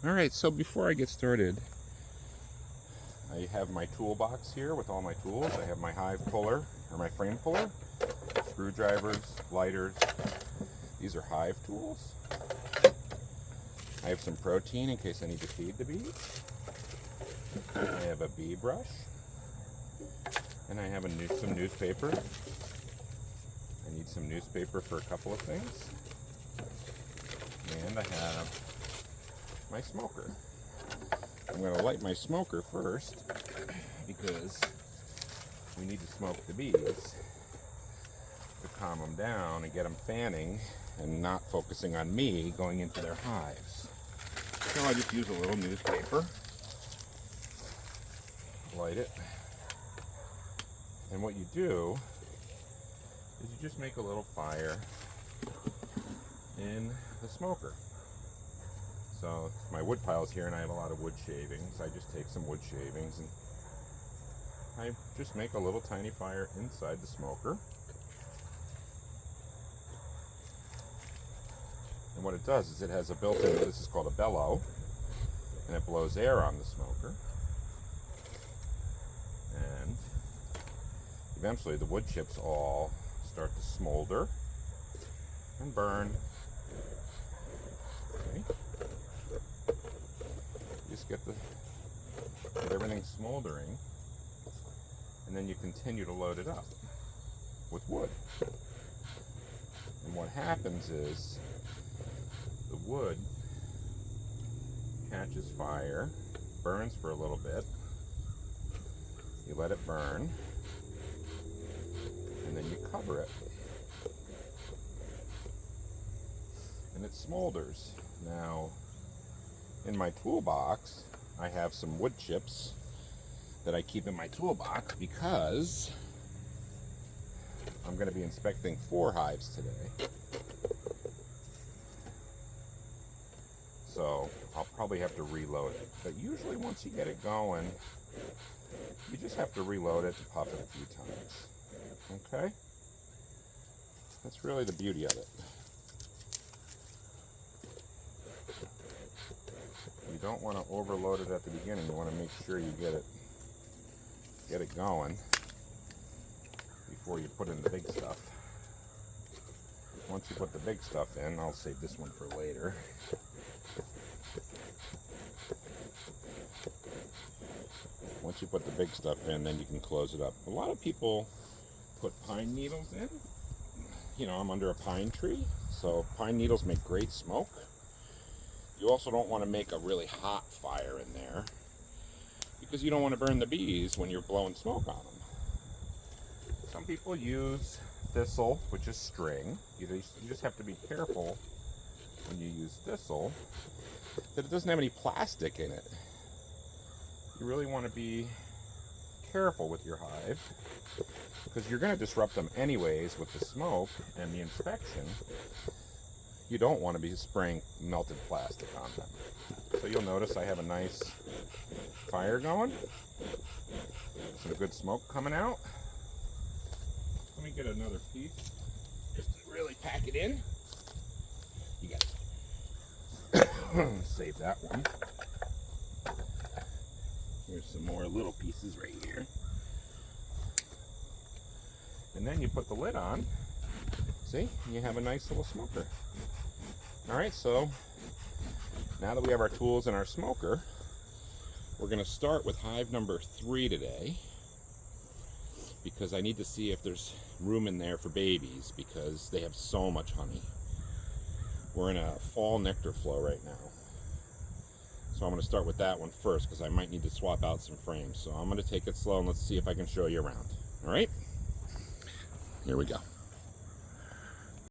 Alright, so before I get started, I have my toolbox here with all my tools. I have my hive puller, or my frame puller, screwdrivers, lighters. These are hive tools. I have some protein in case I need to feed the bees. I have a bee brush. And I have some newspaper. I need some newspaper for a couple of things. And I have my smoker. I'm going to light my smoker first because we need to smoke the bees to calm them down and get them fanning and not focusing on me going into their hives. So I just use a little newspaper, light it, and what you do is you just make a little fire in the smoker. So my wood pile's here and I have a lot of wood shavings. I just take some wood shavings and I just make a little tiny fire inside the smoker. And what it does is it has a built-in, this is called a bellow, and it blows air on the smoker. And eventually the wood chips all start to smolder and burn. Okay. Just get everything smoldering, and then you continue to load it up with wood. And what happens is the wood catches fire, burns for a little bit, you let it burn, and then you cover it. And it smolders. Now, in my toolbox, I have some wood chips that I keep in my toolbox because I'm going to be inspecting 4 hives today. So I'll probably have to reload it. But usually once you get it going, you just have to reload it and puff it a few times. Okay? That's really the beauty of it. You don't want to overload it at the beginning. You want to make sure you get it going before you put in the big stuff. Once you put the big stuff in, I'll save this one for later. Once you put the big stuff in, then you can close it up. A lot of people put pine needles in. You know, I'm under a pine tree, so pine needles make great smoke. You also don't want to make a really hot fire in there because you don't want to burn the bees when you're blowing smoke on them. Some people use thistle, which is string. You just have to be careful when you use thistle that it doesn't have any plastic in it. You really want to be careful with your hive because you're going to disrupt them anyways with the smoke and the inspection. You don't want to be spraying melted plastic on them. So you'll notice I have a nice fire going. Some good smoke coming out. Let me get another piece just to really pack it in. You got it. Save that one. Here's some more little pieces right here. And then you put the lid on. See? You have a nice little smoker. Alright, so now that we have our tools and our smoker, we're going to start with hive number 3 today because I need to see if there's room in there for babies because they have so much honey. We're in a fall nectar flow right now. So I'm going to start with that one first because I might need to swap out some frames. So I'm going to take it slow and let's see if I can show you around. Alright? Here we go.